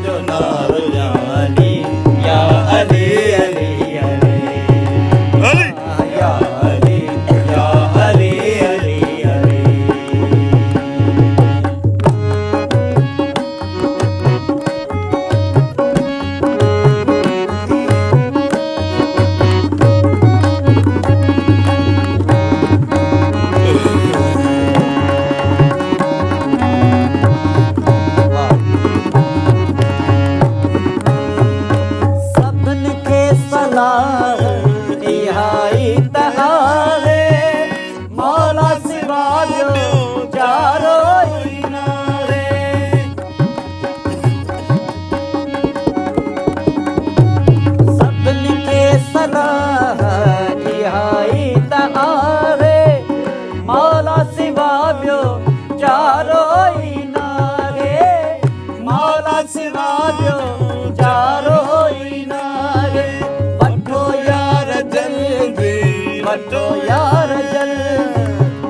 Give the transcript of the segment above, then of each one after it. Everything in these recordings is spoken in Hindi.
जो नारो यानी या अली अली अली या अली या अली अली अली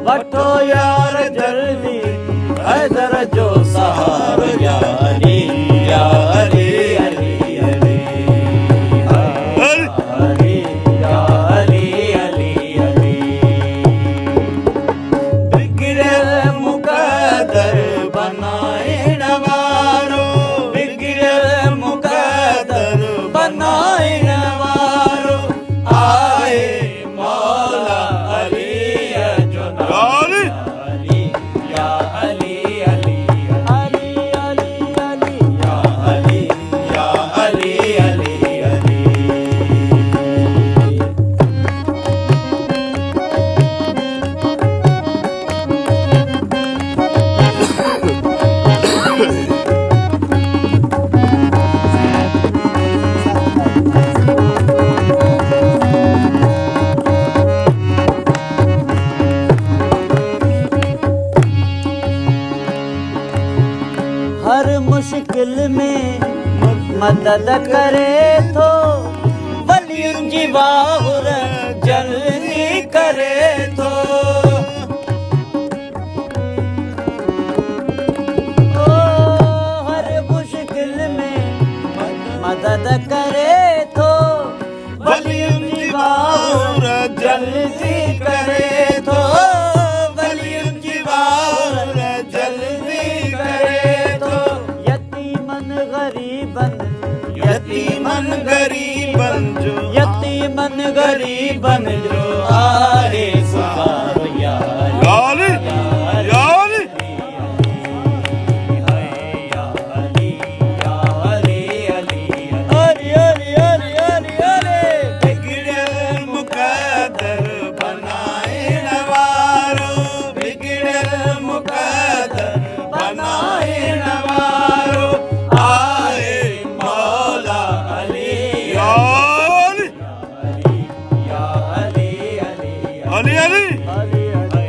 वठो यार जल्दी हैदर जो सहार या अली या अली अली अली अली या अली अली अली बिगड़े मुकद्दर बनाए नवारो बिगड़े मुकद्दर बनाए नवारो आए मौला अली हर मुश्किल में मदद करे तो वलियुन जी वाहुर जल्दी करे तो ओ हर मुश्किल में मदद करे तो वलियुन जी वाहुर जल्दी करे तो वलियुन जी वाहुर जल्दी करे यतीमन गरीबन जो आए सुधारो या अली या अली या अली या अली अली अली अली अली अली बिगड़े मुकद्दर बनाए नवारो बिगड़े मुकद्दर बनाए नवारो आए मौला अली अली अली या अली या अली अली अली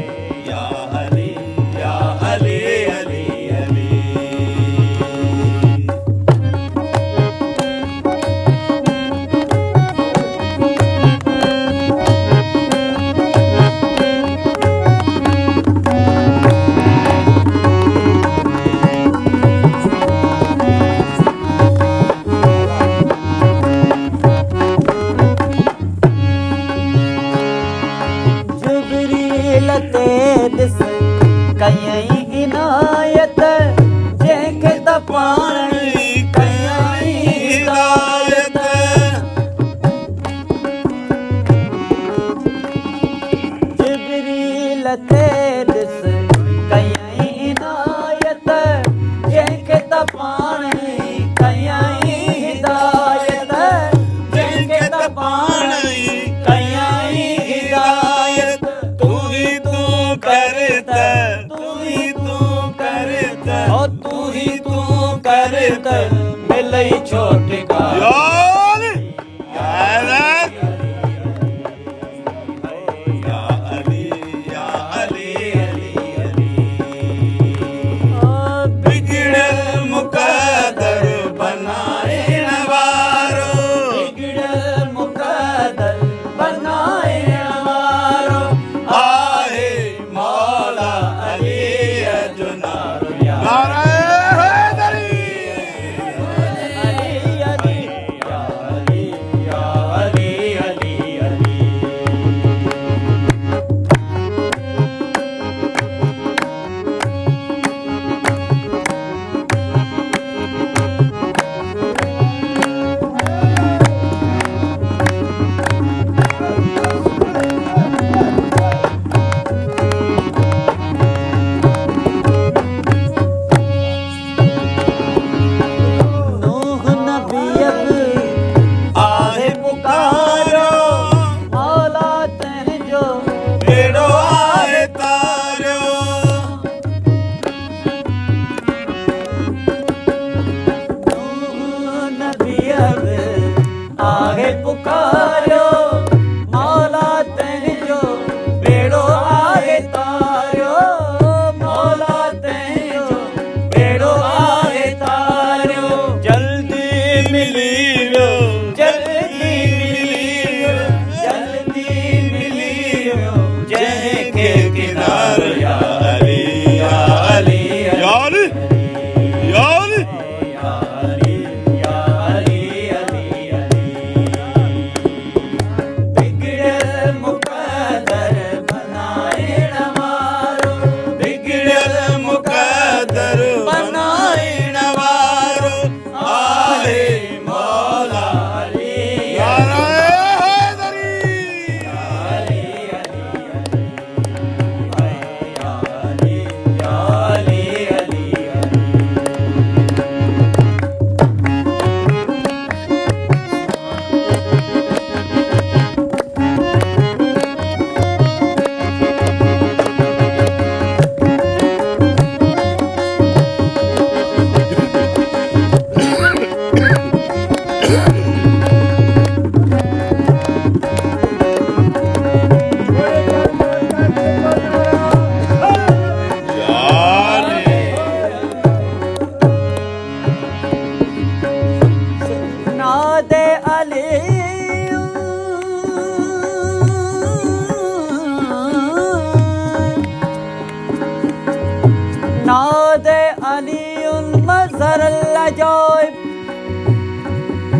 कयई इनायत जंहिंखे त पाणी कयई हिदायत जिबरील ते ॾिस कयई इनायत जंहिंखे त पाणी कयई हिदायत जंहिंखे त पाणी कयई हिदायत तू ही तू करता मिलई छोट का बिगड़े मुकद्दर बनाए नवारो बिगड़े मुकद्दर बनाए नवारो आए मौला अली जो नारो या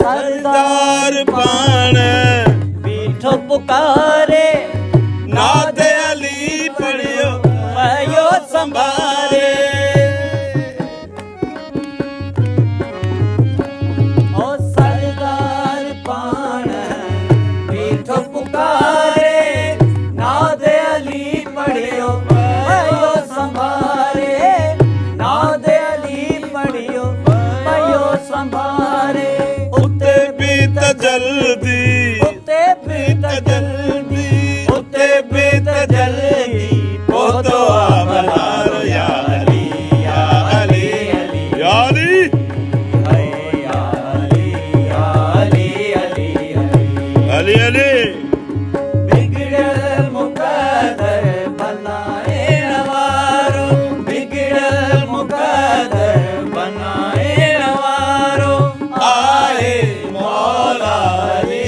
सरदार पान पीठो पुकारे नाद अली पढ़ियो भयो संभारे जल्दी उते बीत जल्दी उते बीत जल्दी वो तो आबदार या अली या अली या अली या अली या अली अली अली अली बिगड़े मुकद्दर बनाए नवारो बिगड़े मुकद्दर बनाए नवारो आए मौला अली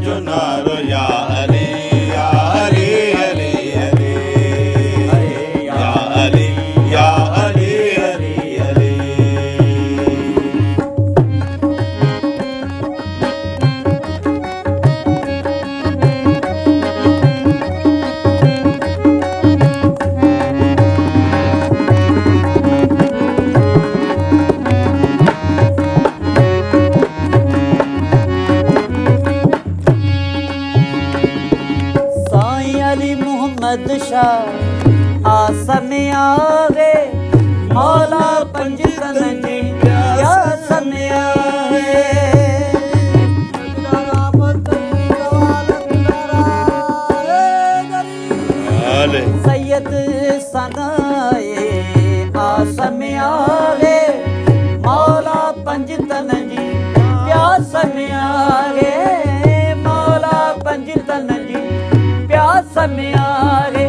जुनार या अली या अली अली अली या अली या अली अली अली मोहम्मद शाह आसन आवे मौला पंजतन जी आसन आवे सैयद सनाए आसन आवे मौला पंजतन जी आसन आवे मौला पंजतन जी प्यारे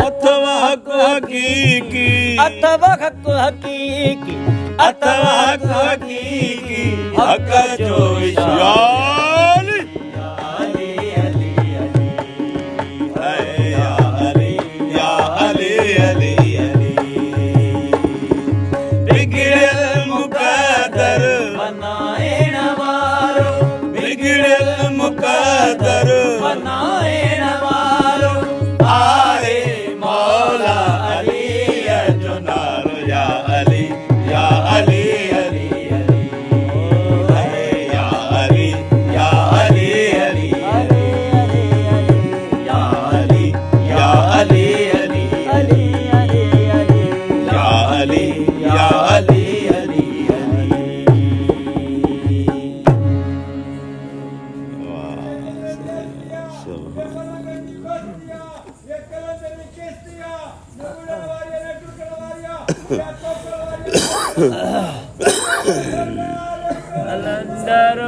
अथवा हक हकीकी अथवा हक हकीकी अथवा हक हकीकी हक जो इशाल या अली अली अली या अली या अली अली अली बिगड़े मुकद्दर बनाए नवारो बिगड़े मुकद्दर बनाए नवारो आए मौला अली जुनार या अली या अली अली अली या अली या अली अली या अली या अली अली अली अली अली या अली या अली अली Alandar